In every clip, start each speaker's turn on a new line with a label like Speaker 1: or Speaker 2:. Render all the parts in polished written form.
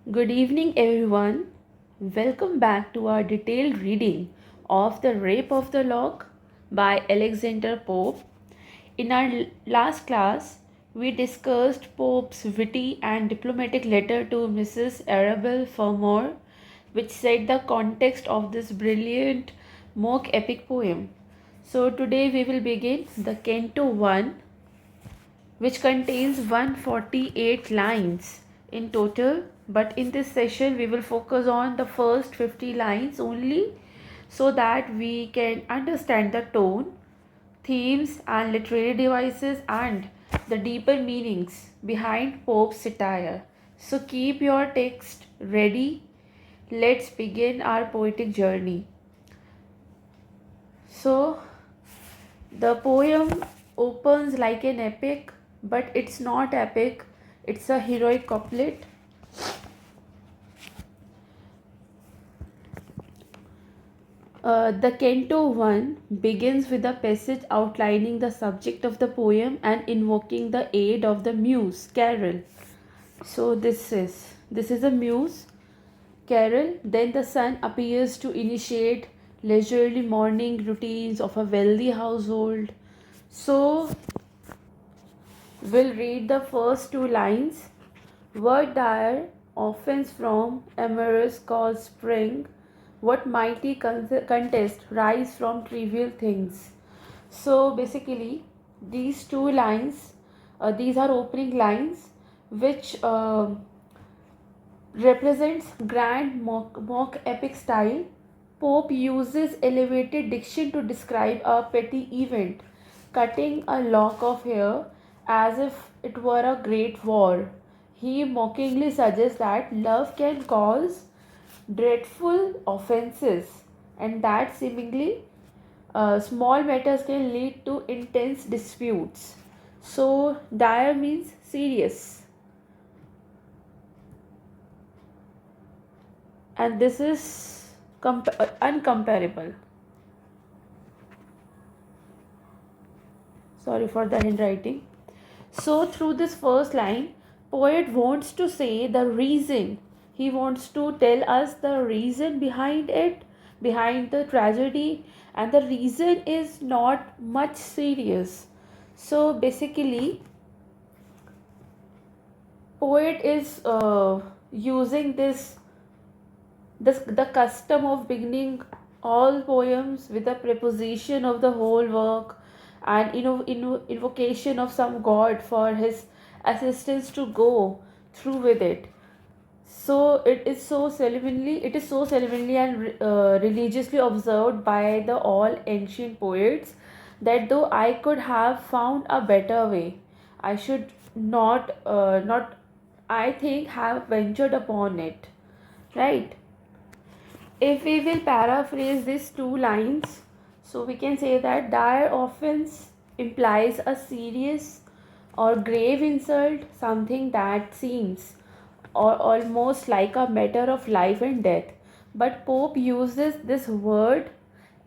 Speaker 1: Good evening, everyone. Welcome back to our detailed reading of The Rape of the Lock by Alexander Pope. In our last class, we discussed Pope's witty and diplomatic letter to Mrs. Arabelle Fermor, which set the context of this brilliant mock epic poem. So, today we will begin the Canto 1, which contains 148 lines in total, but in this session we will focus on the first 50 lines only so that we can understand the tone, themes and literary devices and the deeper meanings behind Pope's satire. So keep your text ready. Let's begin our poetic journey. So the poem opens like an epic, but it's not epic, it's a heroic couplet. The Canto 1 begins with a passage outlining the subject of the poem and invoking the aid of the muse, Carol. So this is a muse, Carol. Then the sun appears to initiate leisurely morning routines of a wealthy household. So we'll read the first two lines. Word dire, offense from amorous cause spring, what mighty contest rise from trivial things. So basically, these two lines, these are opening lines which represents grand mock epic style. Pope uses elevated diction to describe a petty event, cutting a lock of hair as if it were a great war. He mockingly suggests that love can cause dreadful offenses and that seemingly small matters can lead to intense disputes. So, dire means serious, and this is uncomparable. Sorry for the handwriting. So, through this first line, poet wants to say the reason. He wants to tell us the reason behind it, behind the tragedy, and the reason is not much serious. So, basically, poet is using this the custom of beginning all poems with the preposition of the whole work and invocation of some god for his assistance to go through with it. So it is so solemnly and religiously observed by the all ancient poets that though I could have found a better way, I should not I think have ventured upon it, right? If we will paraphrase these two lines, so we can say that dire offense implies a serious or grave insult, something that seems or almost like a matter of life and death. But Pope uses this word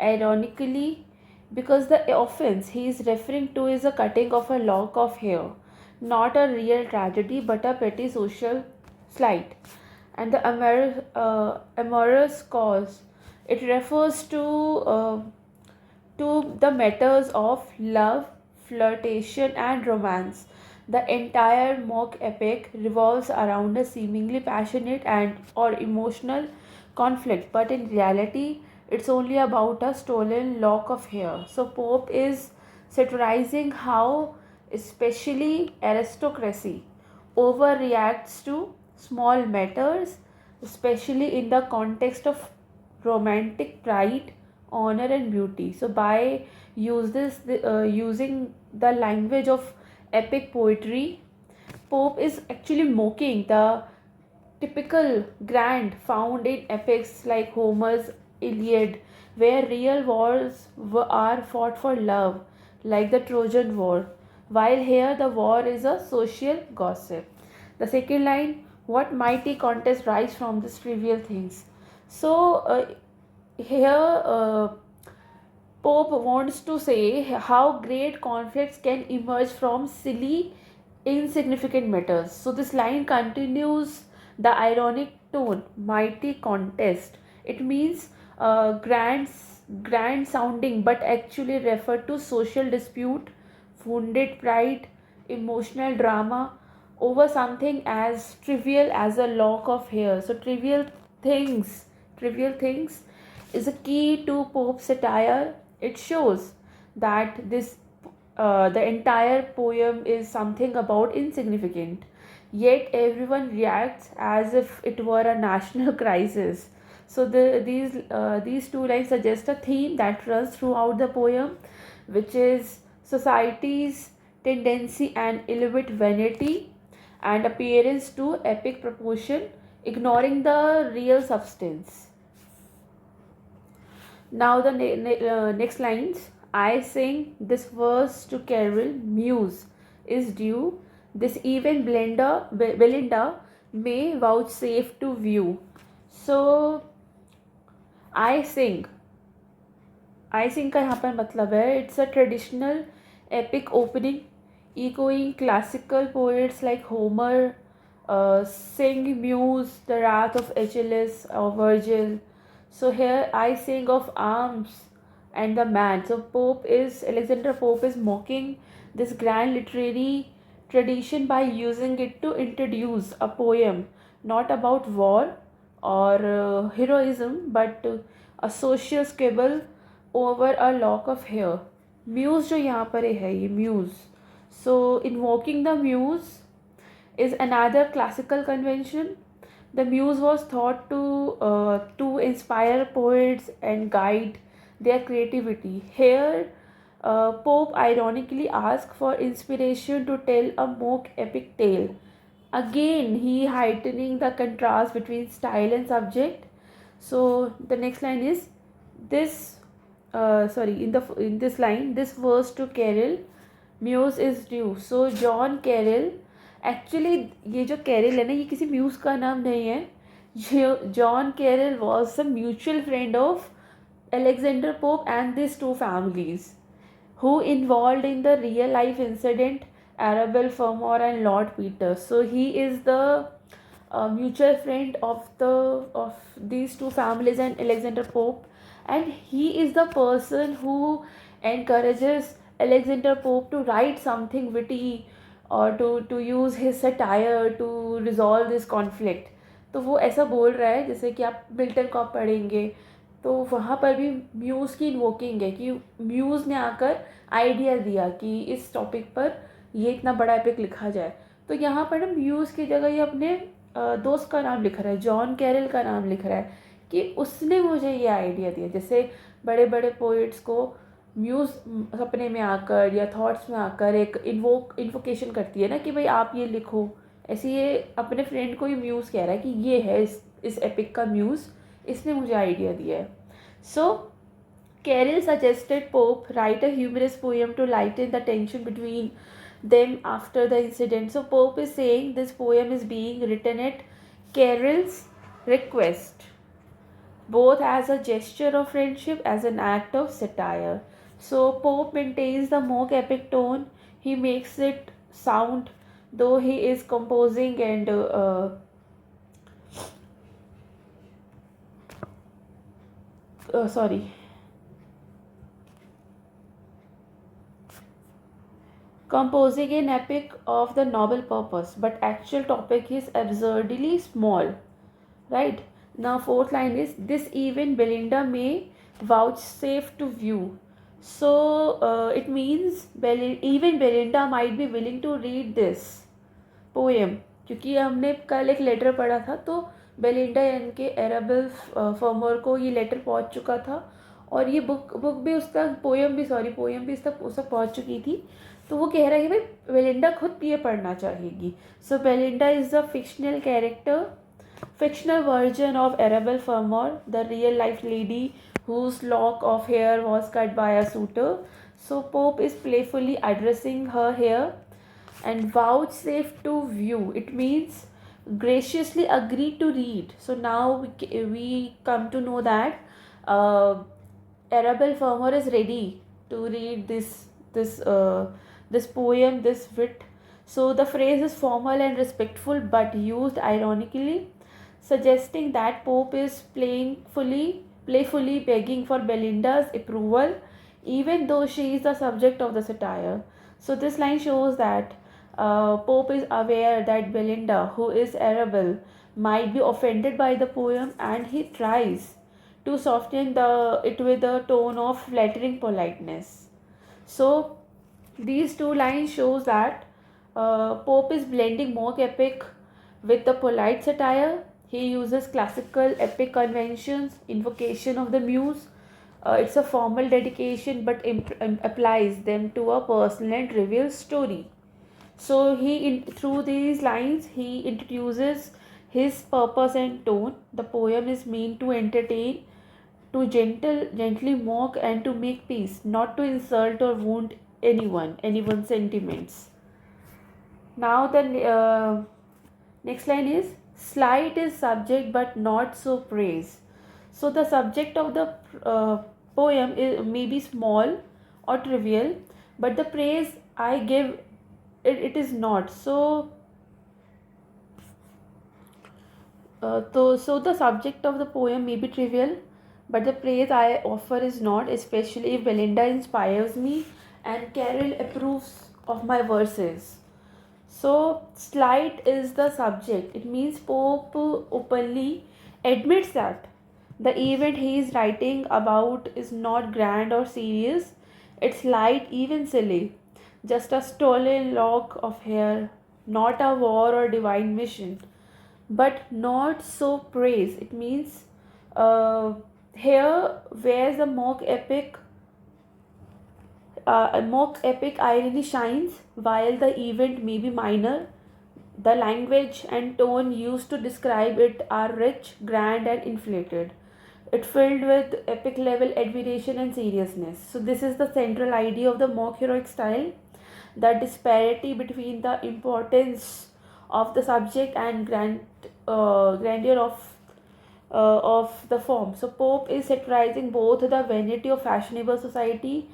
Speaker 1: ironically because the offense he is referring to is a cutting of a lock of hair, not a real tragedy but a petty social slight. And the amorous cause, it refers to the matters of love, flirtation, and romance. The entire mock epic revolves around a seemingly passionate and or emotional conflict, but in reality, it's only about a stolen lock of hair. So Pope is satirizing how, especially aristocracy, overreacts to small matters, especially in the context of romantic pride, honor and beauty. So by using the language of epic poetry, Pope is actually mocking the typical grand found in epics like Homer's Iliad, where real wars are fought for love, like the Trojan War, while here the war is a social gossip. The second line, what mighty contest rise from these trivial things. So here Pope wants to say how great conflicts can emerge from silly, insignificant matters. So this line continues The ironic tone, mighty contest. It means grand sounding, but actually refer to social dispute, wounded pride, emotional drama over something as trivial as a lock of hair. So things, trivial things is a key to Pope's satire. It shows that the entire poem is something about insignificant, yet everyone reacts as if it were a national crisis. So these two lines suggest a theme that runs throughout the poem, which is society's tendency and elevate vanity and appearance to epic proportion, ignoring the real substance. Now the next lines. I sing this verse to Carol. Muse is due. This even Belinda may vouchsafe to view. So I sing. I sing का यहाँ पर मतलब है it's a traditional epic opening echoing classical poets like Homer, sing Muse, the wrath of Achilles or Virgil. So here I sing of arms and the man. So Alexander Pope is mocking this grand literary tradition by using it to introduce a poem not about war or heroism but a social squabble over a lock of hair. Muse जो यहाँ पर है ये muse. So invoking the muse is another classical convention. The muse was thought to inspire poets and guide their creativity. Here, Pope ironically asked for inspiration to tell a mock epic tale. Again, he heightening the contrast between style and subject. So the next line is this. In this line, this verse to Carroll, Muse is due. So John Carroll, actually ये जो Carol है ना ये किसी muse का नाम नहीं है. John Caryll was the mutual friend of Alexander Pope and these two families who involved in the real life incident Arabelle Fermor and Lord Peter. So he is the mutual friend of these two families and Alexander Pope, and he is the person who encourages Alexander Pope to write something witty और to use his satire to resolve this conflict. तो वो ऐसा बोल रहा है जैसे कि आप मिल्टन को आप पढ़ेंगे तो वहाँ पर भी म्यूज़ की इन्वोकिंग है कि म्यूज़ ने आकर आइडिया दिया कि इस टॉपिक पर ये इतना बड़ा एपिक लिखा जाए. तो यहाँ पर ना म्यूज़ की जगह ये अपने दोस्त का नाम लिख रहा है, जॉन कैरल का नाम लिख रहा है कि उसने मुझे ये आइडिया दिया. जैसे बड़े बड़े पोइट्स को म्यूज़ सपने में आकर या थॉट्स में आकर एक इन्वोकेशन करती है ना कि भाई आप ये लिखो, ऐसे ये अपने फ्रेंड को ही म्यूज़ कह रहा है कि ये है इस एपिक का म्यूज़, इसने मुझे आइडिया दिया है. So Caryll suggested Pope write a humorous poem to lighten the tension between them after the incident. So Pope is saying this poem is being written at Carol's request, both as a gesture of friendship, as an act of satire. So Pope maintains the mock epic tone. He makes it sound though he is composing and composing an epic of the noble purpose, but actual topic is absurdly small. Right? Now fourth line is this even Belinda may vouchsafe to view. So it means even Belinda might be willing to read this poem. क्योंकि हमने कल एक letter पढ़ा था तो Belinda यानी कि एराबेल former को ये लेटर पहुंच चुका था और ये बुक भी उसका पोएम भी उस तक पहुंच चुकी थी. तो वो कह रहा है भाई बेलिंडा खुद ये पढ़ना चाहेगी. So Belinda is the fictional character, fictional version of Arabelle Fermor, the real life lady whose lock of hair was cut by a suitor. So Pope is playfully addressing her here and vouchsafe to view. It means graciously agree to read. So now we come to know that Arabelle Fermor is ready to read this poem, this wit. So the phrase is formal and respectful but used ironically, suggesting that Pope is playfully begging for Belinda's approval, even though she is the subject of the satire. So this line shows that Pope is aware that Belinda, who is Arabelle, might be offended by the poem, and he tries to soften it with a tone of flattering politeness. So these two lines shows that Pope is blending mock epic with the polite satire. He uses classical epic conventions, invocation of the muse. It's a formal dedication, but applies them to a personal and trivial story. So through these lines, he introduces his purpose and tone. The poem is meant to entertain, to gently mock, and to make peace, not to insult or wound anyone's sentiments. Now the next line is slight is subject but not so praise. So the subject of the poem may be small or trivial, but the praise I give it is not. So the subject of the poem may be trivial, but the praise I offer is not, especially if Belinda inspires me and Carol approves of my verses. So, slight is the subject. It means Pope openly admits that the event he is writing about is not grand or serious. It's light, even silly. Just a stolen lock of hair, not a war or divine mission, but not so praise. It means uh, here where the mock epic irony shines, while the event may be minor. The language and tone used to describe it are rich, grand, and inflated. It filled with epic level admiration and seriousness. So this is the central idea of the mock heroic style: the disparity between the importance of the subject and grandeur of the form. So Pope is satirizing both the vanity of fashionable society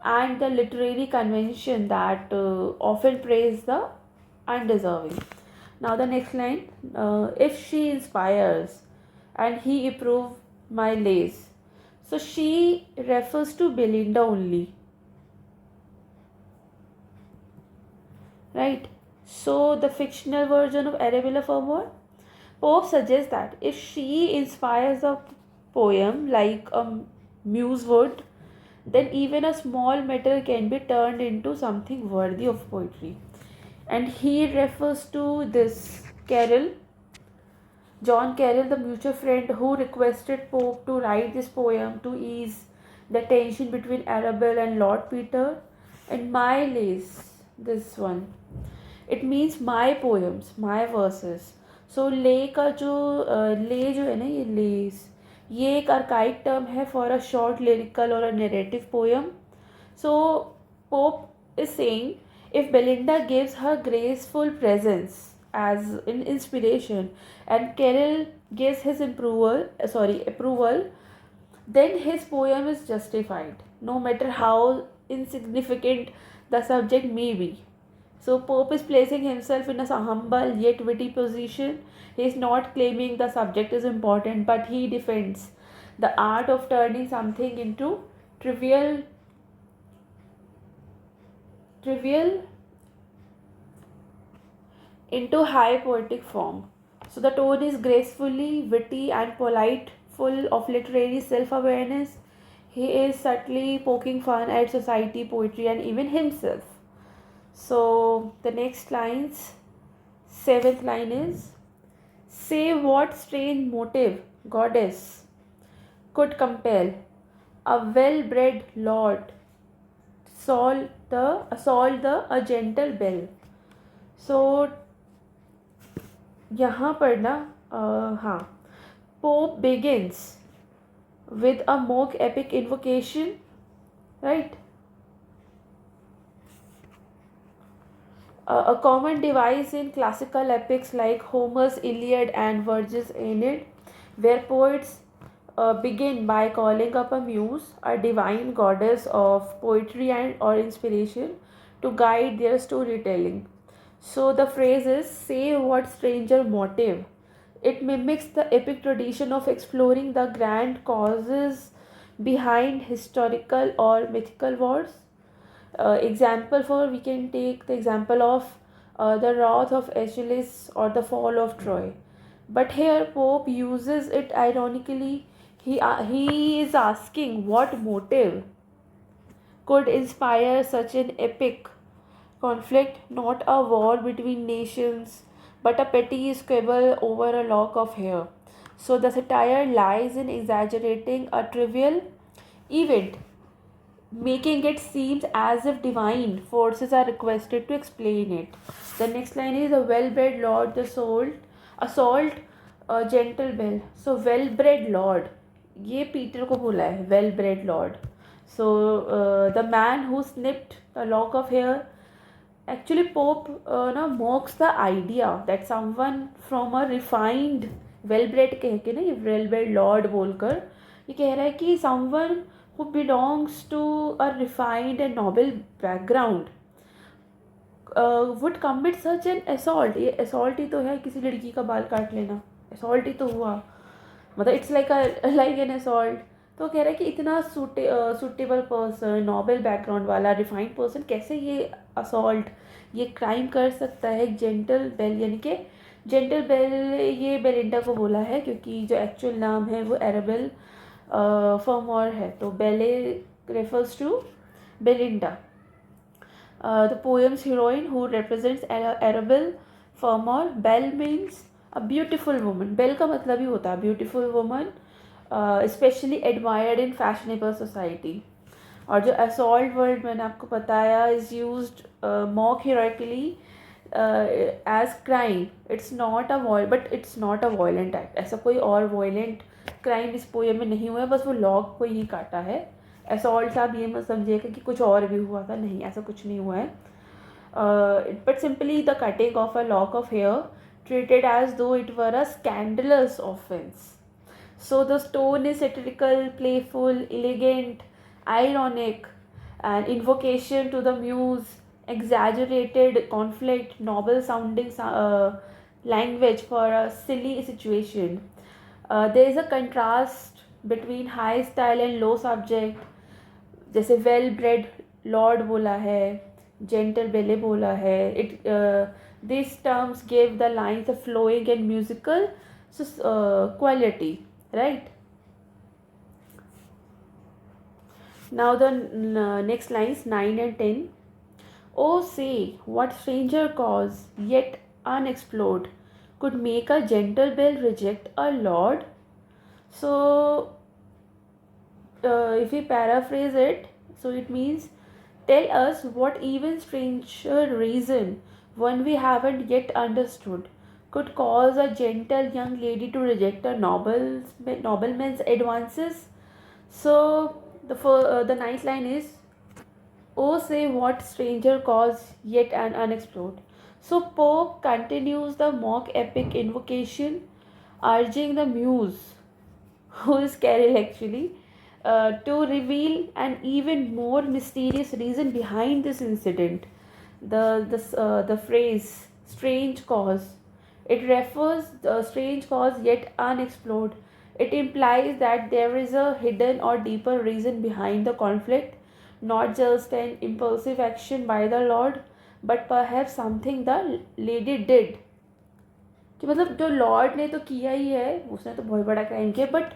Speaker 1: and the literary convention that often praise the undeserving. Now the next line, if she inspires and he approve my lace. So she refers to Belinda only, right? So the fictional version of Arabella Fermor, Pope suggests that if she inspires a poem like a muse would, then even a small matter can be turned into something worthy of poetry. And he refers to this John Carroll, the mutual friend who requested Pope to write this poem to ease the tension between Arabelle and Lord Peter. And my lace, this one, it means my poems, my verses. So ले का जो ले जो है ना, ये less, ये एक archaic term है for a short lyrical or a narrative poem. So Pope is saying if Belinda gives her graceful presence as an inspiration and Carroll gives his approval, then his poem is justified, no matter how insignificant the subject may be. So Pope is placing himself in a humble yet witty position. He is not claiming the subject is important, but he defends the art of turning something into trivial trivial into high poetic form. So the tone is gracefully witty and polite, full of literary self-awareness. He is subtly poking fun at society, poetry, and even himself. So the next lines, seventh line is, say what strange motive, goddess, could compel a well-bred lord assault the a gentle bell. So यहाँ पर ना हाँ, Pope begins with a mock epic invocation, right? A common device in classical epics like Homer's Iliad and Virgil's Aeneid, where poets begin by calling up a muse, a divine goddess of poetry and or inspiration, to guide their storytelling. So the phrase is say what stranger motive. It mimics the epic tradition of exploring the grand causes behind historical or mythical wars. Example for we can take the example of the wrath of Achilles or the fall of Troy. But here Pope uses it ironically. He is asking what motive could inspire such an epic conflict, not a war between nations, but a petty squabble over a lock of hair. So the satire lies in exaggerating a trivial event, making it seem as if divine forces are requested to explain it. The next line is a well-bred lord, the assault a gentle bell. So well-bred lord, ये Peter को बोला है well-bred lord. So the man who snipped the lock of hair. Actually, Pope ना mocks the idea that someone from a refined, well-bred कह के ना ये well-bred lord बोलकर ये कह रहा है कि someone who belongs to a refined and noble background would commit such an assault. ये assault ही तो है किसी लड़की का बाल काट लेना, assault ही तो हुआ, मतलब इट्स लाइक एन असॉल्ट. तो कह रहा है कि इतना सूटेबल पर्सन, नोबल बैकग्राउंड वाला रिफाइंड पर्सन कैसे ये असॉल्ट, ये क्राइम कर सकता है. जेंटल बेल यानी कि जेंटल बेल ये बेलिंडा को बोला है क्योंकि जो एक्चुअल नाम है वो एरेबेल फर्मोर है. तो belle refers to Belinda. The poem's heroine who represents Arabelle Fermor. Belle means a beautiful woman. Belle का मतलब ही होता है beautiful woman, especially admired in fashionable society. और जो assault word मैंने आपको बताया is used more heroically as crime. It's not a violent act. ऐसा कोई और violent crime इस poem में नहीं हुआ है, बस वो log को ही काटा है. असॉल्ट आप ये मत समझिएगा कि कुछ और भी हुआ था, नहीं ऐसा कुछ नहीं हुआ है. But simply the cutting of a lock of hair treated as though it were a scandalous offence. So the tone is satirical, playful, elegant, ironic, and invocation to the muse, exaggerated conflict, noble sounding language for a silly situation. There is a contrast between high style and low subject. जैसे well bred lord बोला है, gentle belle बोला है. It this terms give the lines a flowing and musical quality, right. Now the next lines 9 and 10. Oh, say what stranger cause yet unexplored could make a gentle bell reject a lord. So if we paraphrase it, so it means tell us what even stranger reason, one we haven't yet understood, could cause a gentle young lady to reject a nobleman's advances. So the ninth line is, oh, say what stranger cause yet an unexplored. So Pope continues the mock epic invocation, urging the muse, who is Carol actually, to reveal an even more mysterious reason behind this incident. The phrase strange cause, it refers the strange cause yet unexplored. It implies that there is a hidden or deeper reason behind the conflict, not just an impulsive action by the Lord, but perhaps something the lady did. कि मतलब जो Lord ने तो किया ही है, उसने तो बहुत बड़ा क्राइम किया, but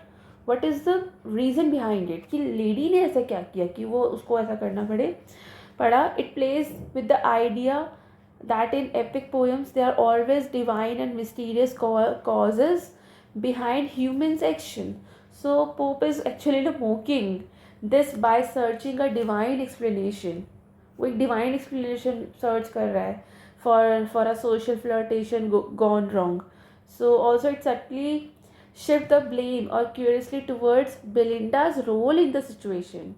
Speaker 1: what is the reason behind it, कि लेडी ने ऐसा क्या किया कि वो उसको ऐसा करना पड़ा. It plays with the idea that in epic poems they are always divine and mysterious causes behind humans action. So Pope is actually mocking this by searching a divine explanation. वो एक divine explanation search कर रहा है for a social flirtation gone wrong. So also it subtly shift the blame or curiously towards Belinda's role in the situation.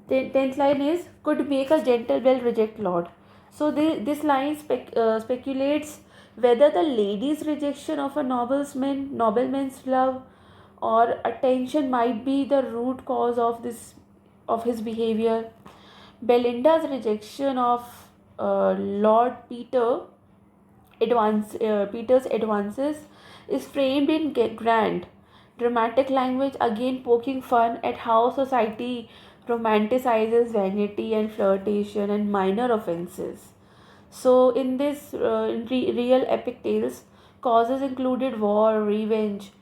Speaker 1: Tenth line is could make a gentle bell reject Lord. So this line speculates whether the lady's rejection of a nobleman's love or attention might be the root cause of his behavior. Belinda's rejection of Lord Peter Peter's advances is framed in grand, dramatic language, again poking fun at how society romanticizes vanity and flirtation and minor offenses. So, in this real epic tales, causes included war, revenge,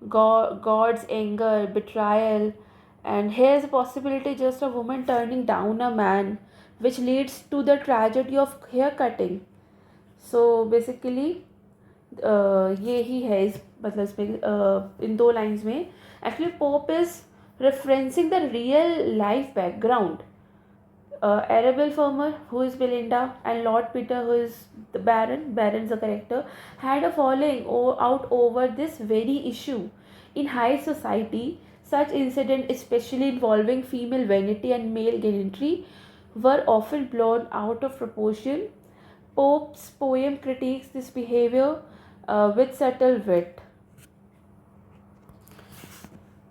Speaker 1: God's anger, betrayal, and here's a possibility just a woman turning down a man, which leads to the tragedy of hair cutting. So, basically, ये ही है इस मतलब इसमें इन दो lines में actually pope is referencing the real life background. Arabelle Farmer, who is Belinda, and Lord Peter, who is the Baron, Baron's the character, had a falling out over this very issue. In high society, such incidents, especially involving female vanity and male gallantry, were often blown out of proportion. Pope's poem critiques this behavior with subtle wit.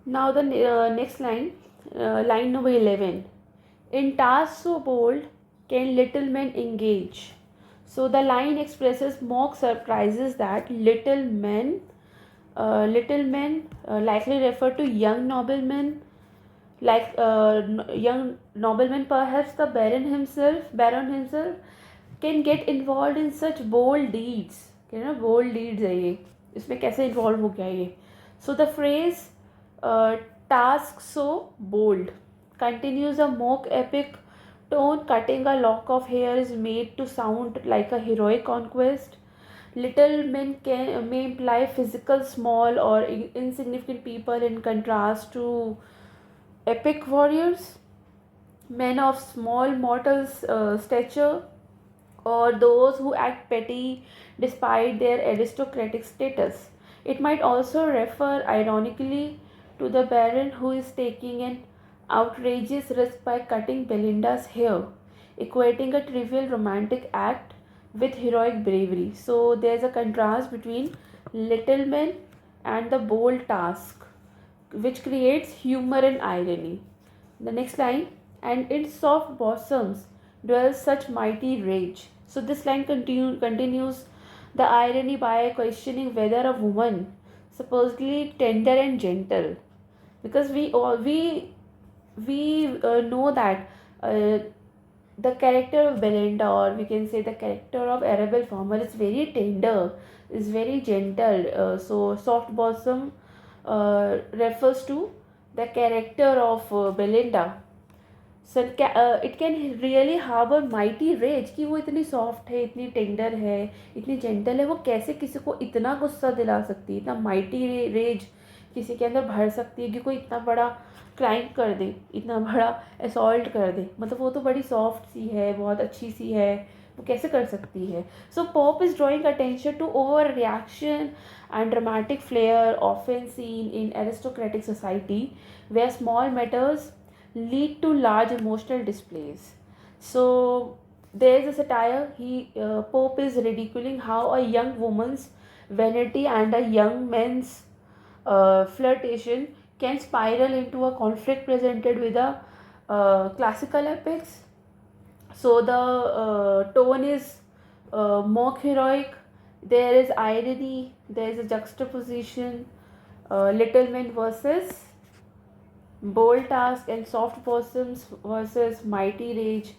Speaker 1: Now the next line, line number 11. In tasks so bold can little men engage. So the line expresses mock surprises that little men likely refer to young noblemen, like young noblemen, perhaps the baron himself can get involved in such bold deeds. Bold deeds है ये, इसमें कैसे involve हो गया ये. So the phrase task so bold continues a mock epic tone. Cutting a lock of hair is made to sound like a heroic conquest. Little men may imply physical small or insignificant people in contrast to epic warriors, men of small mortal stature, or those who act petty despite their aristocratic status. It might also refer ironically to the Baron who is taking an outrageous risk by cutting Belinda's hair, equating a trivial romantic act with heroic bravery. So there's a contrast between little men and the bold task, which creates humor and irony. The next line, and in soft bosoms dwells such mighty rage. So this line continues the irony by questioning whether a woman, supposedly tender and gentle, because we know that the character of Belinda, or we can say the character of Arabelle Farmer, is very tender, is very gentle. So soft bosom refers to the character of Belinda. So it can really harbor mighty rage कि वो इतनी soft है, इतनी tender है, इतनी gentle है, वो कैसे किसी को इतना गुस्सा दिला सकती है, इतना माइटी रेज किसी के अंदर भर सकती है कि कोई इतना बड़ा क्राइम कर दे, इतना बड़ा असॉल्ट कर दे. मतलब वो तो बड़ी सॉफ्ट सी है, बहुत अच्छी सी है, वो कैसे कर सकती है. So Pope is drawing attention to over reaction and dramatic flair often seen in aristocratic society where small matters lead to large emotional displays. So there is a satire. Pope is ridiculing how a young woman's vanity and a young man's flirtation can spiral into a conflict presented with a classical epics. So the tone is mock heroic. There is irony. There is a juxtaposition. Little men versus bold task, and soft bosoms versus mighty rage.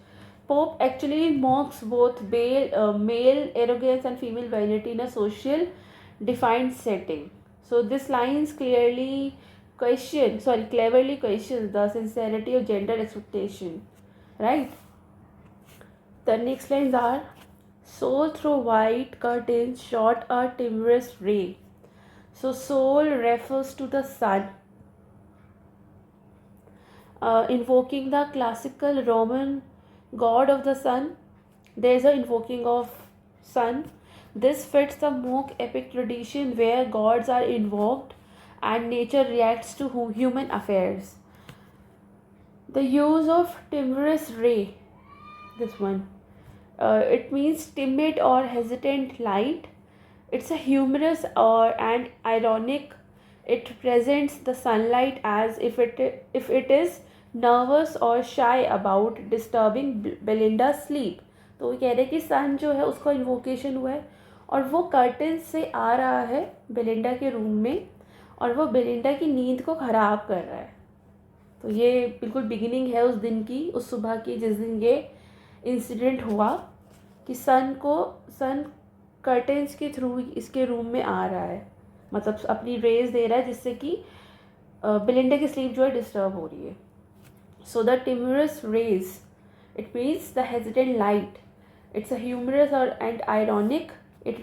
Speaker 1: Pope actually mocks both male arrogance and female vanity in a social defined setting. So this lines cleverly questions the sincerity of gender expectation, right? The next lines are, soul through white curtains shot a timorous ray. So soul refers to the sun, invoking the classical Roman god of the sun. There is a invoking of sun. This fits the mock epic tradition where gods are invoked and nature reacts to human affairs. The use of timorous ray, this one, it means timid or hesitant light. It's a humorous and ironic. It presents the sunlight as if it is nervous or shy about disturbing Belinda's sleep. तो वो कह रहे हैं कि सन जो है उसका invocation हुआ है और वो कर्टन से आ रहा है बेलिंडा के रूम में, और वो बेलिंडा की नींद को ख़राब कर रहा है। तो ये बिल्कुल बिगिनिंग है उस दिन की, उस सुबह की, जिस दिन ये इंसिडेंट हुआ कि सन कर्टेंस के थ्रू इसके रूम में आ रहा है, मतलब अपनी रेज दे रहा है, जिससे कि बेलिंडा की स्लीप जो है डिस्टर्ब हो रही है. So the timorous rays, it means the hesitant light. It's a humorous and ironic. It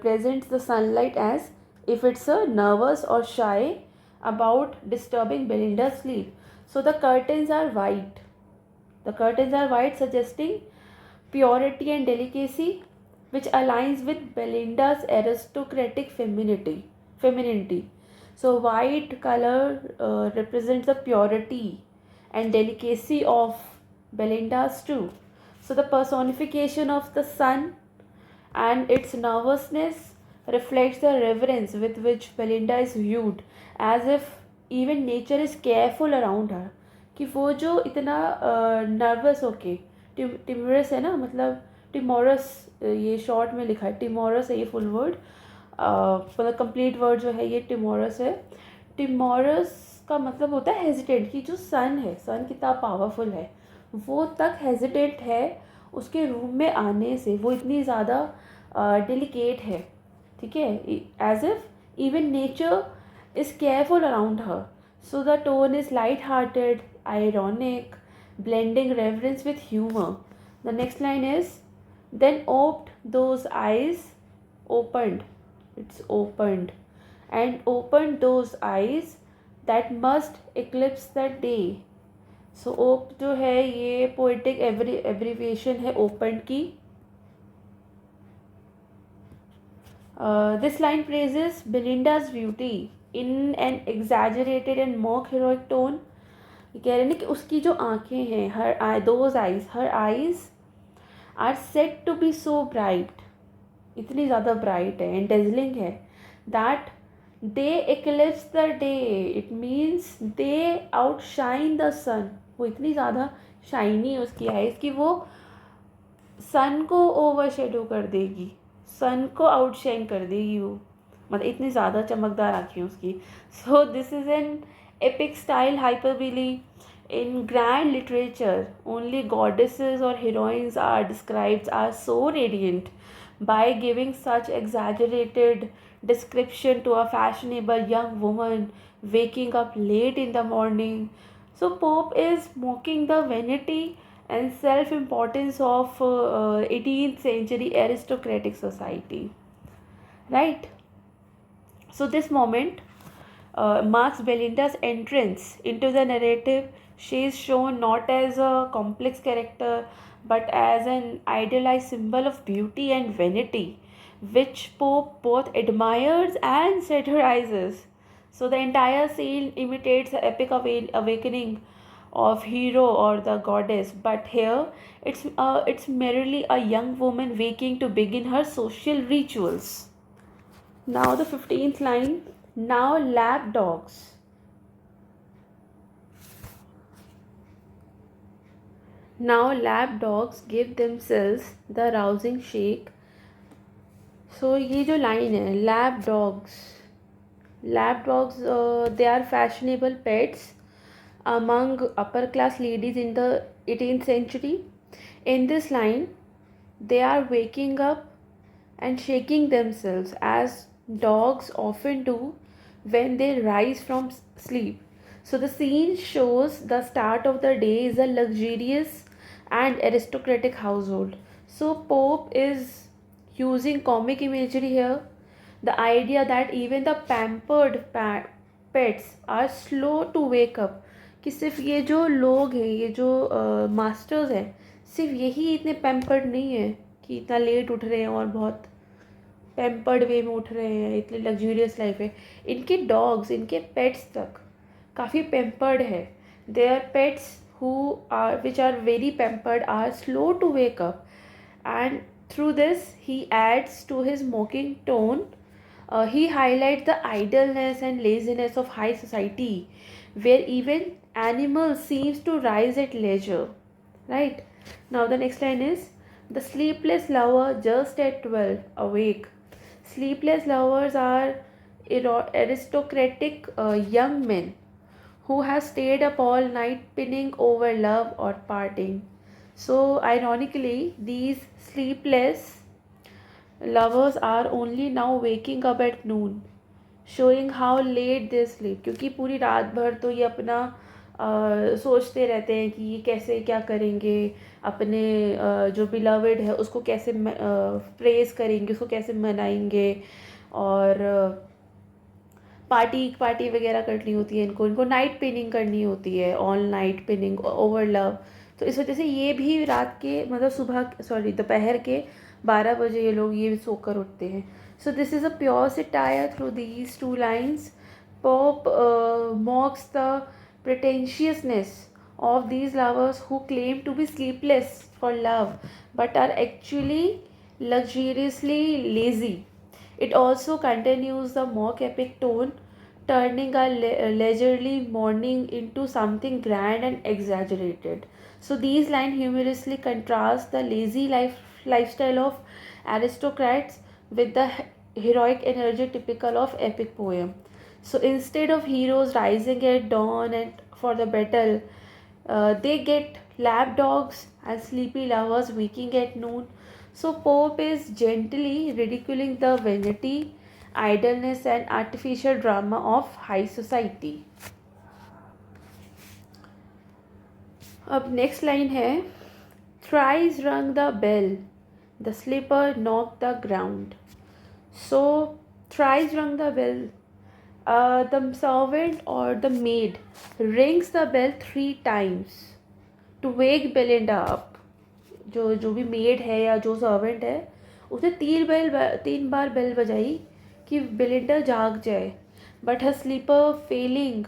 Speaker 1: presents the sunlight as if it's a nervous or shy about disturbing Belinda's sleep. So the curtains are white. The curtains are white, suggesting purity and delicacy, which aligns with Belinda's aristocratic femininity. So white color represents the purity and delicacy of Belinda's too. So the personification of the sun and its nervousness reflects the reverence with which Belinda is viewed, as if even nature is careful around her. कि वो जो इतना nervous होके, टिमरस है ना, मतलब timorous, ये short में लिखा है टिमोरस है, ये फुल वर्ड, मतलब कंप्लीट वर्ड जो है ये टिमोरस है. टिमोरस का मतलब होता है हेजिटेंट, कि जो सन है, सन कितना पावरफुल है, वो तक हेजिटेंट है उसके रूम में आने से. वो इतनी ज़्यादा डेलिकेट है, ठीक है, as if even nature is careful around her. So the tone is light hearted, ironic, blending reverence with humor. The next line is, then opened those eyes, opened, it's opened, and opened those eyes that must eclipse the day. So op जो है ये poetic abbreviation है opened की. This line praises Belinda's beauty in an exaggerated and mock heroic tone. ये कह रहे हैं कि उसकी जो आँखें हैं, her eyes are said to be so bright, इतनी ज़्यादा ब्राइट है एंड डेजलिंग है, that they eclipse the day. It means they outshine the sun. वो इतनी ज़्यादा शाइनी है उसकी आइज़ कि वो सन को ओवरशेडो कर देगी, सन को आउटशाइन कर देगी वो, मतलब इतनी ज़्यादा चमकदार आँखें उसकी. सो this is an epic style hyperbole. In grand literature, only goddesses or heroines are described as so radiant. By giving such exaggerated description to a fashionable young woman waking up late in the morning, so Pope is mocking the vanity and self-importance of 18th century aristocratic society, right? So this moment marks Belinda's entrance into the narrative. She is shown not as a complex character but as an idealized symbol of beauty and vanity, which Pope both admires and satirizes. So the entire scene imitates the epic awakening of hero or the goddess, but here it's merely a young woman waking to begin her social rituals. Now the 15th line. Now lap dogs. Now lap dogs give themselves the rousing shake. So ये जो line है, lap dogs they are fashionable pets among upper class ladies in the 18th century. In this line, they are waking up and shaking themselves as dogs often do when they rise from sleep. So the scene shows the start of the day is a luxurious and aristocratic household. So Pope is using comic imagery here. The idea that even the pampered pets are slow to wake up, कि सिर्फ ये जो लोग हैं, ये जो masters हैं, सिर्फ यही इतने पैम्पर्ड नहीं है कि इतना लेट उठ रहे हैं और बहुत पैम्पर्ड वे में उठ रहे हैं, इतनी लग्जूरियस लाइफ है. इनके डॉग्स, इनके पेट्स तक काफ़ी पैम्पर्ड है. Their pets who are which are very pampered are slow to wake up, and through this he adds to his mocking tone. He highlights the idleness and laziness of high society, where even animals seems to rise at leisure, right? Now the next line is, The sleepless lover just at 12, awake. Sleepless lovers are aristocratic young men who have stayed up all night pinning over love or parting. So, ironically, these sleepless lovers are only now waking up at noon, showing how late they sleep. क्योंकि पूरी रात भर तो ये अपना सोचते रहते हैं कि ये कैसे क्या करेंगे, अपने जो बिलवड है उसको कैसे प्रेज करेंगे, उसको कैसे मनाएंगे, और पार्टी पार्टी वगैरह करनी होती है इनको इनको नाइट पिनिंग करनी होती है, all night pinning over love. तो इस वजह से ये भी रात के मतलब सुबह सॉरी दोपहर के 12 बजे ये लोग ये सोकर उठते हैं। So this is a pure satire through these two lines. Pope mocks the pretentiousness of these lovers who claim to be sleepless for love but are actually luxuriously lazy. It also continues the mock epic tone, turning a leisurely morning into something grand and exaggerated. So these lines humorously contrast the lazy lifestyle of aristocrats with the heroic energy typical of epic poem. So instead of heroes rising at dawn and for the battle, they get lapdogs and sleepy lovers waking at noon. So Pope is gently ridiculing the vanity, idleness and artificial drama of high society. अब next line है, thrice rung the bell, the slipper knocked the ground. So thrice rung the bell. The servant or the maid rings the bell 3 times to wake Belinda up. जो भी made है या जो servant है उसने 3 बार bell बजाई कि बेलिंडा जाग जाए, but her sleeper falling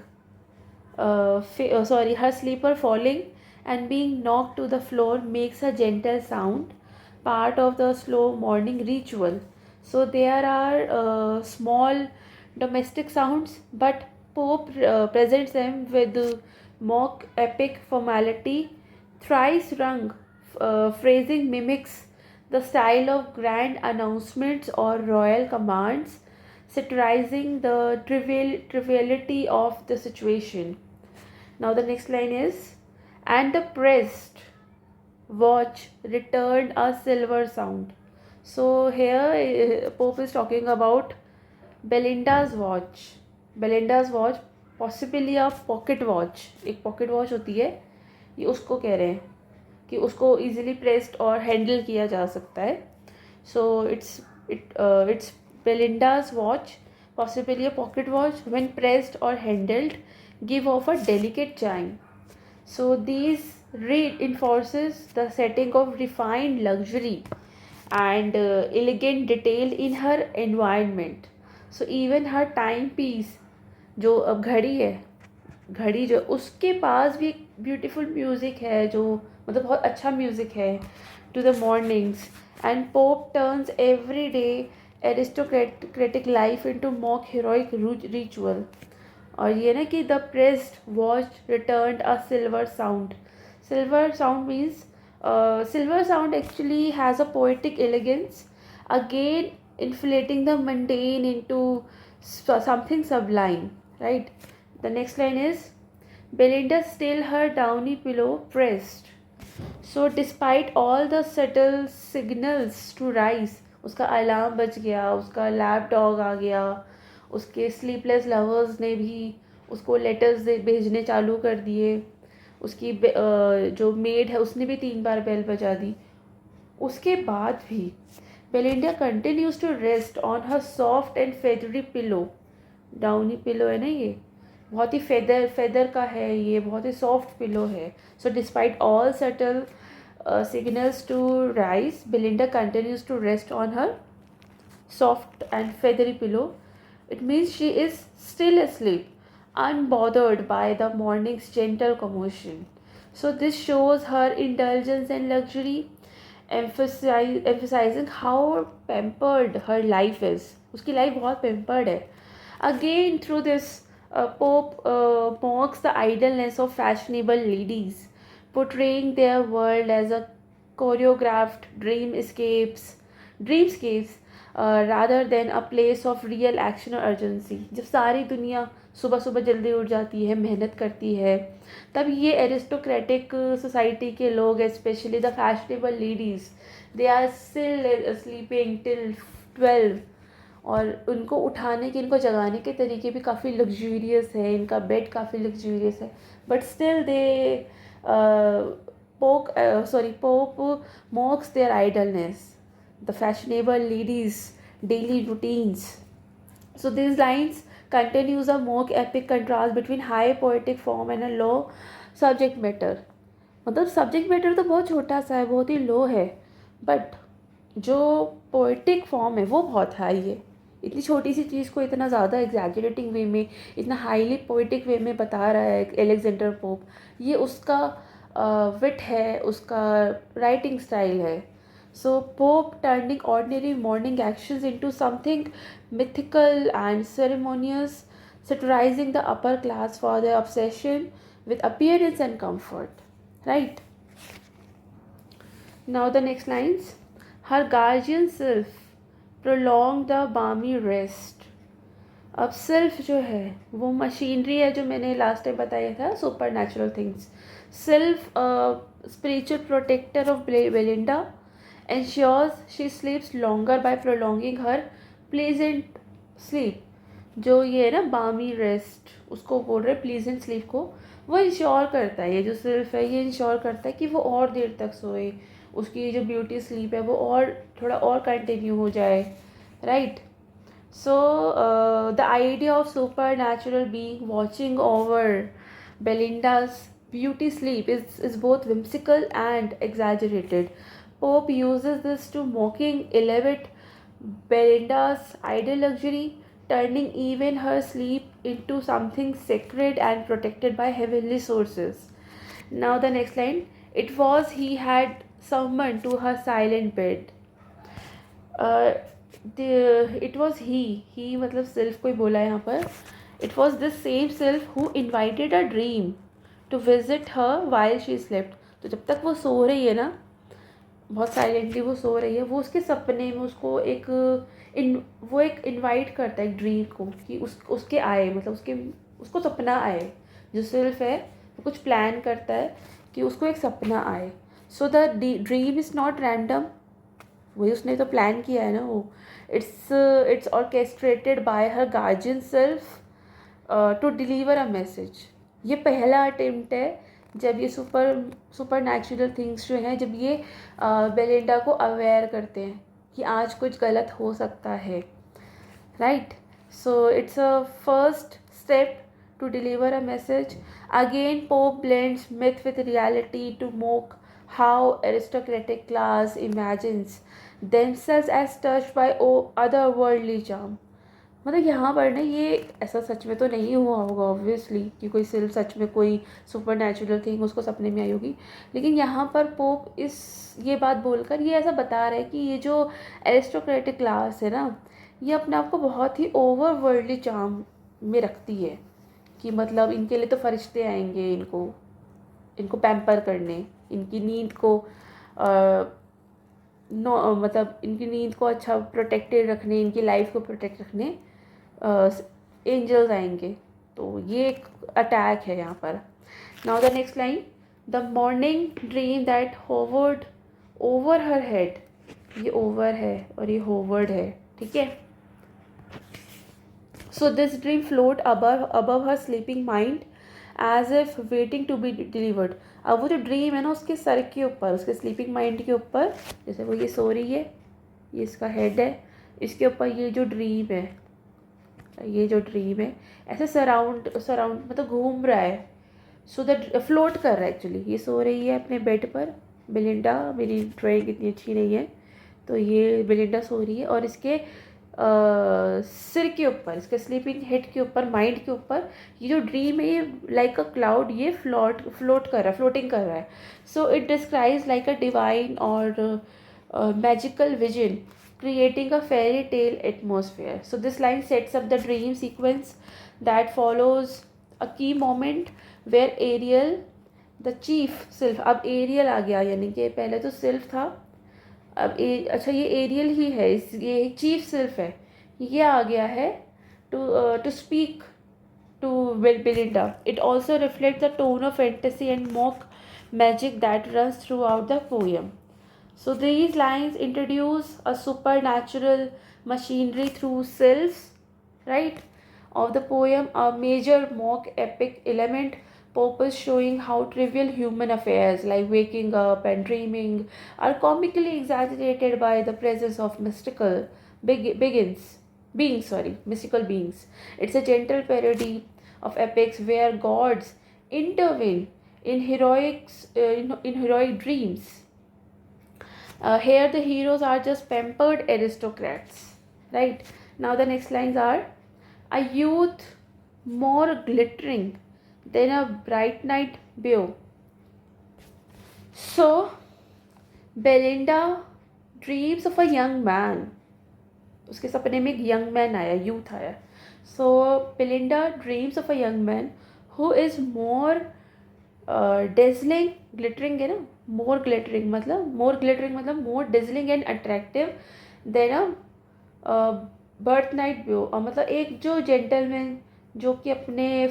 Speaker 1: her sleeper falling and being knocked to the floor makes a gentle sound, part of the slow morning ritual. So there are small domestic sounds, but Pope presents them with mock epic formality. Thrice rung phrasing mimics the style of grand announcements or royal commands, satirizing the triviality of the situation. Now the next line is, and the pressed watch returned a silver sound. So here Pope is talking about Belinda's watch. Belinda's watch, possibly a pocket watch. एक pocket watch होती है, ये उसको कह रहे हैं कि उसको easily pressed और handle किया जा सकता है. So it's Belinda's watch, possibly a pocket watch, when pressed or handled, give off a delicate chime. So these reinforces the setting of refined luxury and elegant detail in her environment. So even her timepiece, जो अब घड़ी है, घड़ी जो उसके पास भी एक beautiful music है, जो मतलब बहुत अच्छा म्यूज़िक है, to the mornings. And Pope turns every day aristocratic life into mock heroic ritual. और ये ना कि the pressed watch returned a silver sound. Silver sound means silver sound actually has a poetic elegance, again inflating the mundane into something sublime, right? The next line is, Belinda still her downy pillow pressed. So despite all the subtle signals to rise, उसका alarm बज गया, उसका lap dog आ गया, उसके sleepless lovers ने भी उसको letters भेजने चालू कर दिए, उसकी जो मेड है उसने भी 3 बार बेल बजा दी, उसके बाद भी Belinda continues to rest on her soft and feathery pillow. Downy pillow है ना, ये बहुत ही फेदर का है, ये बहुत ही सॉफ्ट पिलो है. So despite all subtle signals to rise, Belinda continues to rest on her soft and feathery pillow. It means she is still asleep, unbothered by the morning's gentle commotion. So this shows her indulgence and luxury, emphasizing how pampered her life is. उसकी life बहुत pampered है. Again through this, Pope mocks the idleness of fashionable ladies, portraying their world as a choreographed dreamscapes rather than a place of real action or urgency. जब सारी दुनिया सुबह सुबह जल्दी उठ जाती है, मेहनत करती है, तब ये एरिस्टोक्रेटिक सोसाइटी के लोग, specially the fashionable ladies, they are still sleeping till 12, और उनको उठाने के, इनको जगाने के तरीके भी काफ़ी लग्जूरियस है, इनका बेड काफ़ी लग्जूरियस है, but still they Pope mocks their idleness, the fashionable ladies' daily routines. So these lines continues a mock epic contrast between high poetic form and a low subject matter. मतलब subject matter तो बहुत छोटा सा है, बहुत ही लो है, but जो poetic form है वो बहुत हाई है. इतनी छोटी सी चीज़ को इतना ज़्यादा एग्जैगरेटिंग वे में, इतना हाईली पोइटिक वे में बता रहा है एलेक्जेंडर पोप. ये उसका विट है, उसका राइटिंग स्टाइल है. So Pope turning ordinary morning actions into something mythical and ceremonious, satirizing the upper class for their obsession with appearance and comfort. Right? Now the next lines. Her guardian self prolonged the balmy rest. अब self जो है वो machinery है, जो मैंने last time बताया था, super natural things. Self spiritual protector of Belinda ensures she sleeps longer by prolonging her pleasant sleep. जो ये है ना balmy rest, उसको बोल रहे pleasant sleep को, वो इंश्योर करता है, ये जो सेल्फ है ये इंश्योर करता है कि वो और देर तक सोए, उसकी जो ब्यूटी स्लीप है वो और थोड़ा और कंटिन्यू हो जाए. Right? So the idea of supernatural being watching over Belinda's beauty sleep is both whimsical and exaggerated. Pope uses this to mocking elevate Belinda's idle luxury, turning even her sleep into something sacred and protected by heavenly sources. Now the next line. It was he had summoned to her silent bed. It was he मतलब self को ही बोला है यहाँ पर. It was this same self who invited a dream to visit her while she slept. तो जब तक वो सो रही है ना, बहुत साइलेंटली वो सो रही है, वो उसके सपने में उसको वो एक इनवाइट करता है एक ड्रीम को कि उसके आए, मतलब उसको सपना आए. जो सेल्फ है वो कुछ प्लान करता है कि उसको एक सपना आए. So the dream is not random, वही उसने तो प्लान किया है ना वो. It's orchestrated by her guardian self to deliver a message. ये पहला अटेम्प्ट है जब ये सुपर नेचुरल थिंग्स जो हैं, जब ये बेलिंडा को अवेयर करते हैं कि आज कुछ गलत हो सकता है. Right? So it's a first step to deliver a message. Again, Pope blends myth with reality to mock how aristocratic class imagines themselves as touched by otherworldly charm. मतलब यहाँ पर ना, ये ऐसा सच में तो नहीं हुआ होगा ऑब्वियसली कि कोई सिर्फ सच में कोई सुपर नेचुरल थिंग उसको सपने में आई होगी, लेकिन यहाँ पर पोप ये बात बोलकर ये ऐसा बता रहा है कि ये जो एरिस्टोक्रेटिक क्लास है ना, ये अपने आप को बहुत ही ओवर वर्ल्डली चार्म में रखती है, कि मतलब इनके लिए तो फरिश्ते आएंगे इनको पैम्पर करने, इनकी नींद को मतलब इनकी नींद को अच्छा प्रोटेक्टेड रखने, इनकी लाइफ को प्रोटेक्ट रखने एंजल्स आएंगे. तो ये एक अटैक है यहाँ पर. Now the next line. The morning dream that hovered over her head. ये ओवर है और ये होवर्ड है, ठीक है. So this dream float above her sleeping mind as if waiting to be delivered. अब वो जो ड्रीम है ना, उसके सर के ऊपर, उसके स्लीपिंग माइंड के ऊपर, जैसे वो ये सो रही है, ये इसका हेड है, इसके ऊपर ये जो ड्रीम है ऐसे सराउंड मतलब घूम रहा है. सो दैट फ्लोट कर रहा है एक्चुअली. ये सो रही है अपने बेड पर, बेलिंडा. मेरी ड्राइंग इतनी अच्छी नहीं है, तो ये बेलिंडा सो रही है और इसके सिर के ऊपर, इसके स्लीपिंग हेड के ऊपर, माइंड के ऊपर ये जो ड्रीम है, ये लाइक अ क्लाउड, ये फ्लोटिंग कर रहा है. So it describes like a divine और magical vision creating a fairy tale atmosphere. So this line sets up the dream sequence that follows a key moment where Ariel the chief sylph, अब Ariel आ गया, यानी कि पहले तो सिल्फ था, अब अच्छा ये एरियल ही है, ये चीफ सिल्फ है, ये आ गया है to speak to Belinda. It also reflects the tone of fantasy and mock magic that runs throughout the poem. So these lines introduce a supernatural machinery through sylphs, right, of the poem, a major mock epic element. Pope is showing how trivial human affairs like waking up and dreaming are comically exaggerated by the presence of mystical beings. It's a gentle parody of epics where gods intervene in heroic dreams. Here the heroes are just pampered aristocrats, right? Now the next lines are, a youth more glittering than a bright night beau. So Belinda dreams of a young man. उसके सपने में एक young man आया, youth आया. So Belinda dreams of a young man who is more dazzling, glittering है ना, more glittering मतलब more dazzling and attractive than a birth night view, मतलब एक जो जेंटलमैन जो कि अपने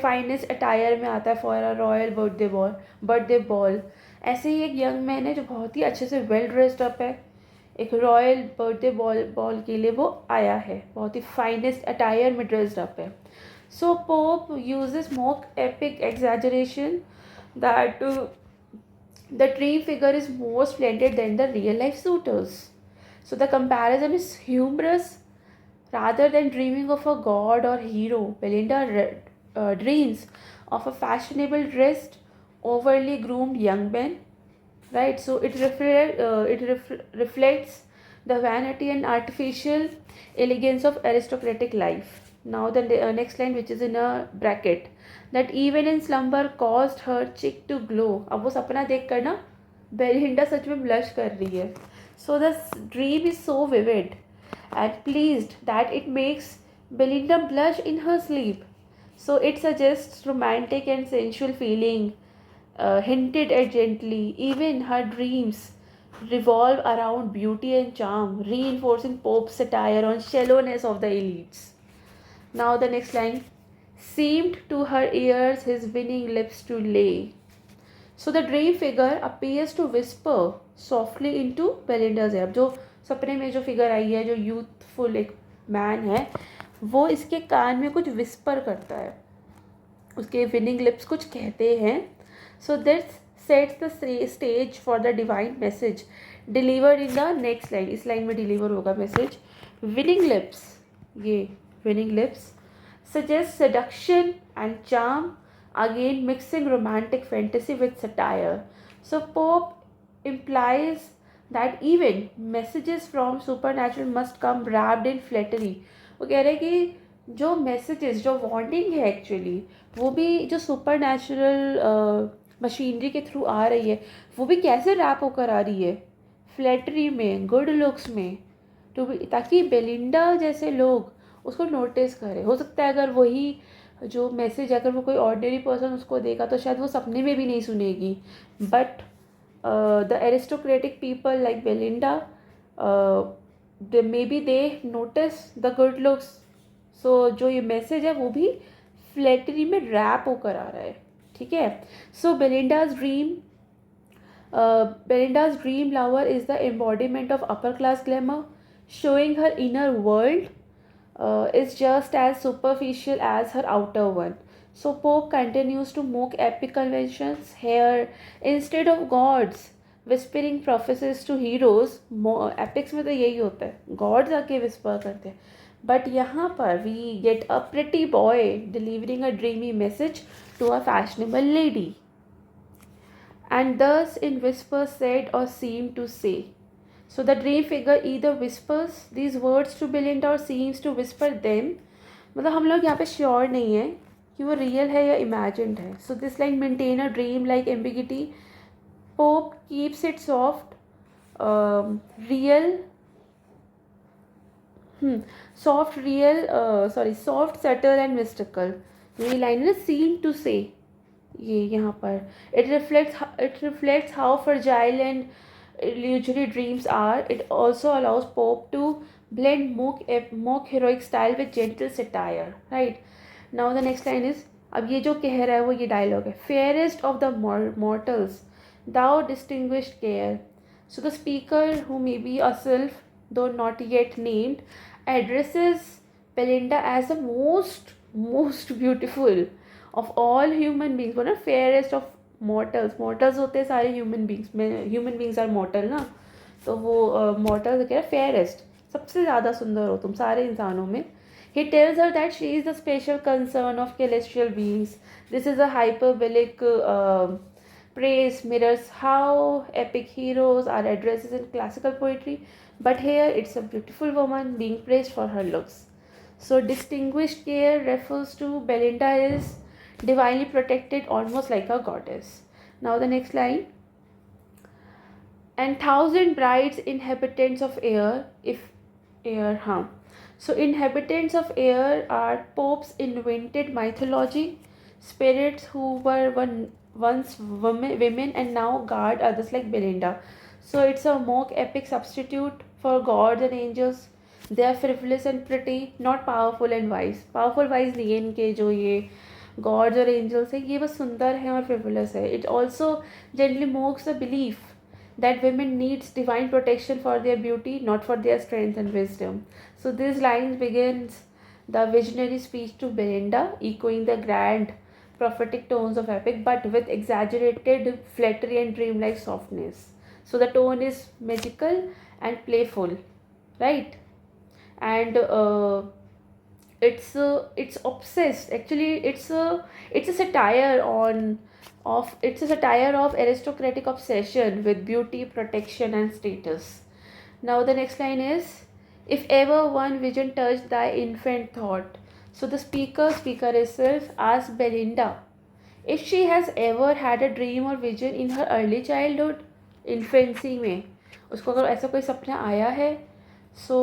Speaker 1: फाइनेस्ट अटायर में आता है for a royal birthday ball, ऐसे ही एक यंग मैन है जो बहुत ही अच्छे से वेल ड्रेस्ड अप है, एक रॉयल बर्थडे बॉल के लिए वो आया है, बहुत ही फाइनेस्ट अटायर में ड्रेस्ड अप है. So Pope uses mock epic exaggeration that the dream figure is more splendid than the real life suitors. So the comparison is humorous rather than dreaming of a god or hero. Belinda dreams of a fashionable dressed, overly groomed young man, right? So reflects the vanity and artificial elegance of aristocratic life. Now the next line, which is in a bracket, that even in slumber caused her cheek to glow. अब वो सपना देख कर ना Belinda सच में blush कर रही है. So the dream is so vivid and pleased that it makes Belinda blush in her sleep. So it suggests romantic and sensual feeling, hinted at gently. Even her dreams revolve around beauty and charm, reinforcing Pope's satire on shallowness of the elites. Now the next line, seemed to her ears his winning lips to lay. So the dream figure appears to whisper softly into Belinda's ear. जो सपने में जो figure आई है, जो youthful एक man है, वो इसके कान में कुछ विस्पर करता है, उसके विनिंग लिप्स कुछ कहते हैं. So this sets the stage for the divine message delivered in the next line. इस लाइन में डिलीवर होगा मैसेज. विनिंग लिप्स, ये winning lips suggest seduction and charm, again mixing romantic fantasy with satire. So Pope implies that even messages from supernatural must come wrapped in flattery. वो कह रहे हैं कि जो मैसेजेस, जो वार्निंग है एक्चुअली, वो भी जो सुपर नेचुरल मशीनरी के थ्रू आ रही है, वो भी कैसे रैप होकर आ रही है, फ्लैटरी में, गुड लुक्स में, ताकि बेलिंडा जैसे लोग उसको नोटिस करे. हो सकता है अगर वही जो मैसेज अगर वो कोई ऑर्डिनरी पर्सन उसको देगा तो शायद वो सपने में भी नहीं सुनेगी, but the aristocratic people like Belinda, may be they notice the good looks. So जो ये मैसेज है वो भी फ्लैटरी में रैप होकर आ रहा है, ठीक है. So Belinda's dream lover is the embodiment of upper class glamour, showing her inner world is just as superficial as her outer one. So Pope continues to mock epic conventions here. Instead of gods whispering prophecies to heroes, epics में तो यही होता है, gods आके whisper करते हैं, but यहाँ पर we get a pretty boy delivering a dreamy message to a fashionable lady, and thus in whispers said or seemed to say. So the dream figure either whispers these words to Belinda or seems to whisper them. मतलब हम लोग यहाँ पे sure नहीं है कि वो real है या इमेजिन्ड है. सो this line maintain a dream like ambiguity. Pope keeps it soft, soft, subtle and mystical. ये लाइन है सीम टू से, ये यहाँ पर it reflects how fragile and usually dreams are. It also allows Pope to blend mock heroic style with gentle satire. Right. Now the next line is, अब ये जो कह रहा है वो ये डायलॉग है, fairest of the mortals, thou distinguished care. So the speaker, who may be a sylph, though not yet named, addresses Belinda as the most beautiful of all human beings. वो ना fairest of mortals होते हैं सारे human beings में, human beings are mortal ना, तो वो mortal कह रहा है fairest, सबसे ज़्यादा सुंदर हो तुम सारे इंसानों में. He tells her that she is the special concern of celestial beings. This is a hyperbolic praise, mirrors how epic heroes are addressed in classical poetry, but here it's a beautiful woman being praised for her looks. So distinguished care refers to Belinda is divinely protected, almost like a goddess. Now the next line. And thousand brides, inhabitants of air, if air, So inhabitants of air are Pope's invented mythology, spirits who were once women and now guard others like Belinda. So it's a mock epic substitute for gods and angels. They are frivolous and pretty, not powerful and wise. Powerful wise नहीं है इनके जो ये gods और angels है, ये बस सुंदर है और frivolous है. It also gently mocks the belief that women needs divine protection for their beauty, not for their strength and wisdom. So these lines begins the visionary speech to Belinda, echoing the grand prophetic tones of epic, but with exaggerated flattery and dreamlike softness. So the tone is magical and playful, right? And it's obsessed. Actually, it's a satire on of it's a satire of aristocratic obsession with beauty, protection, and status. Now the next line is, if ever one vision touched thy infant thought. So the speaker herself asks Belinda if she has ever had a dream or vision in her early childhood, infancy में उसको अगर ऐसा कोई सपना आया है, सो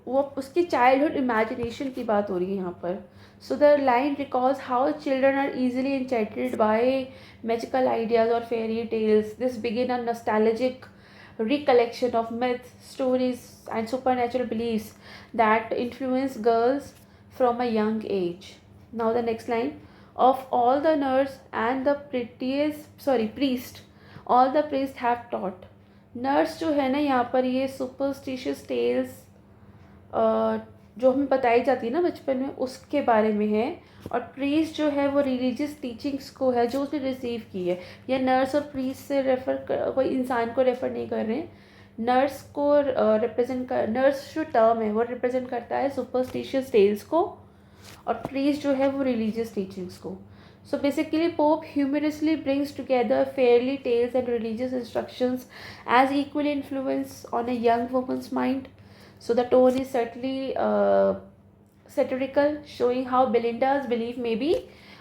Speaker 1: वो उसकी चाइल्डहुड इमेजिनेशन की बात हो रही है यहाँ पर. So the line recalls how children are easily enchanted by magical ideas or fairy tales. This begin a nostalgic recollection of myths, stories, and supernatural beliefs that influence girls from a young age. Now the next line. Of all the nurse and the priest, all the priests have taught. Nurse जो है ना यहाँ पर ये superstitious tales जो हमें बताई जाती है ना बचपन में उसके बारे में है, और प्रीस्ट जो है वो रिलीजियस टीचिंग्स को है जो उसने रिसीव की है. या नर्स और प्रीस्ट से कोई इंसान को रेफ़र नहीं कर रहे हैं. नर्स को नर्स जो टर्म है वो रिप्रेजेंट करता है सुपरस्टिशियस टेल्स को, और प्रीस्ट जो है वो रिलीजियस टीचिंग्स को. So basically, Pope humorously brings together fairy tales and religious instructions as equal influence on a young woman's mind. So the tone is certainly satirical, showing how Belinda's belief may be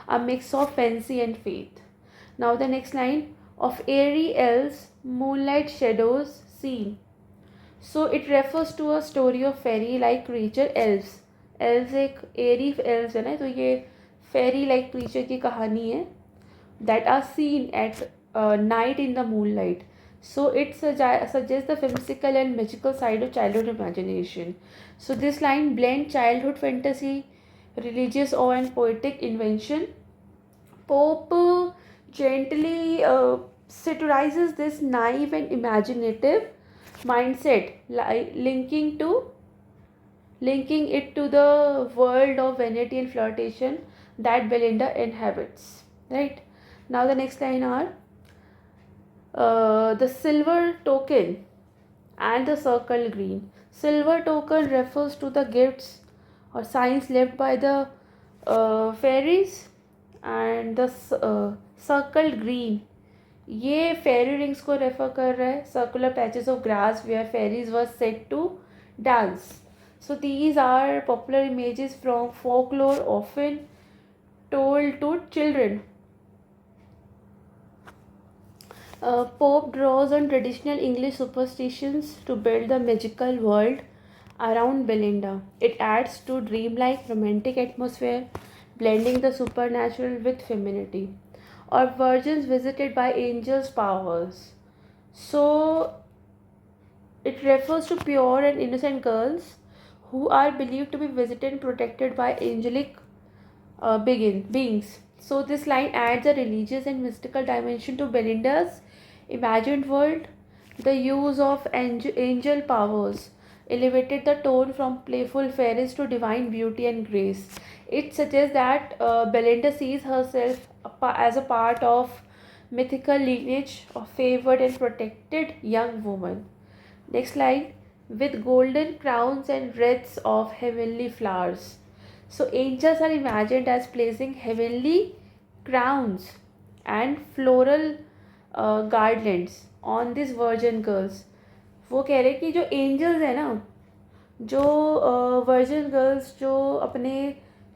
Speaker 1: a mix of fancy and faith. Now the next line, of airy elves, moonlight shadows seen. So it refers to a story of fairy-like creature elves. Elves एक airy elves है ना, तो ये फेरी like creature की कहानी है that are seen at night in the moonlight. So it suggest the physical and magical side of childhood imagination. So this line blend childhood fantasy, religious awe and poetic invention. Pope gently satirizes this naive and imaginative mindset, linking it to the world of vanity and flirtation that Belinda inhabits. Right. Now the next line are the silver token and the circle green. Silver token refers to the gifts or signs left by the fairies, and the circle green ये fairy rings को refer कर रहा है. Circular patches of grass where fairies were said to dance. So these are popular images from folklore often told to children. Pope draws on traditional English superstitions to build the magical world around Belinda. It adds to dreamlike romantic atmosphere, blending the supernatural with femininity. or virgins visited by angels' powers. So it refers to pure and innocent girls who are believed to be visited and protected by angelic beings. So this line adds a religious and mystical dimension to Belinda's imagined world. The use of angel powers elevated the tone from playful fairies to divine beauty and grace. It suggests that Belinda sees herself as a part of mythical lineage of favored and protected young woman. Next slide. With golden crowns and wreaths of heavenly flowers. So angels are imagined as placing heavenly crowns and floral garlands on these virgin girls. वो कह रहे कि जो angels है ना, जो virgin girls जो अपने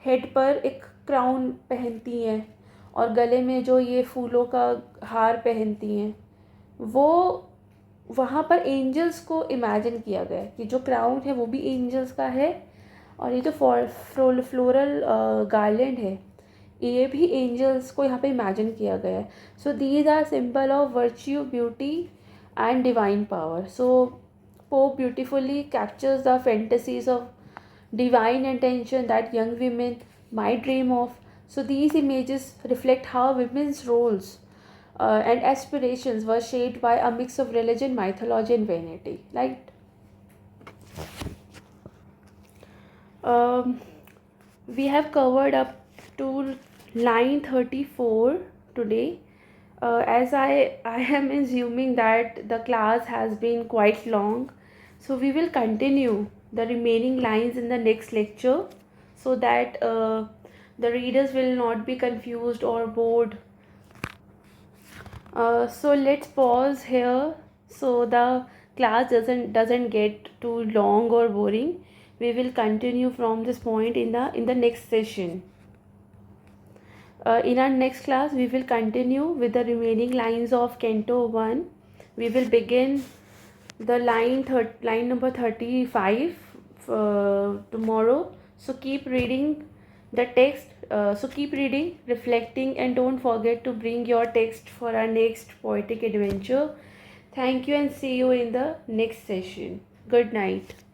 Speaker 1: head पर एक crown पहनती हैं और गले में जो ये फूलों का हार पहनती हैं, वो वहाँ पर एंजल्स को इमेजिन किया गया है कि जो क्राउन है वो भी एंजल्स का है और ये जो फ्लोरल गार्लैंड है ये भी एंजल्स को यहाँ पे इमेजिन किया गया है. So these are symbol of virtue, beauty and divine power. So Pope beautifully captures the fantasies of divine intention that young women might dream of. So these images reflect how women's roles and aspirations were shaped by a mix of religion, mythology, and vanity. Like we have covered up to line 34 today. As I am assuming that the class has been quite long, so we will continue the remaining lines in the next lecture so that the readers will not be confused or bored. So let's pause here so the class doesn't get too long or boring. We will continue from this point in the next session. In our next class we will continue with the remaining lines of Canto 1. We will begin the line number 35 tomorrow. So keep reading the text, so keep reading, reflecting, and don't forget to bring your text for our next poetic adventure. Thank you and see you in the next session. Good night.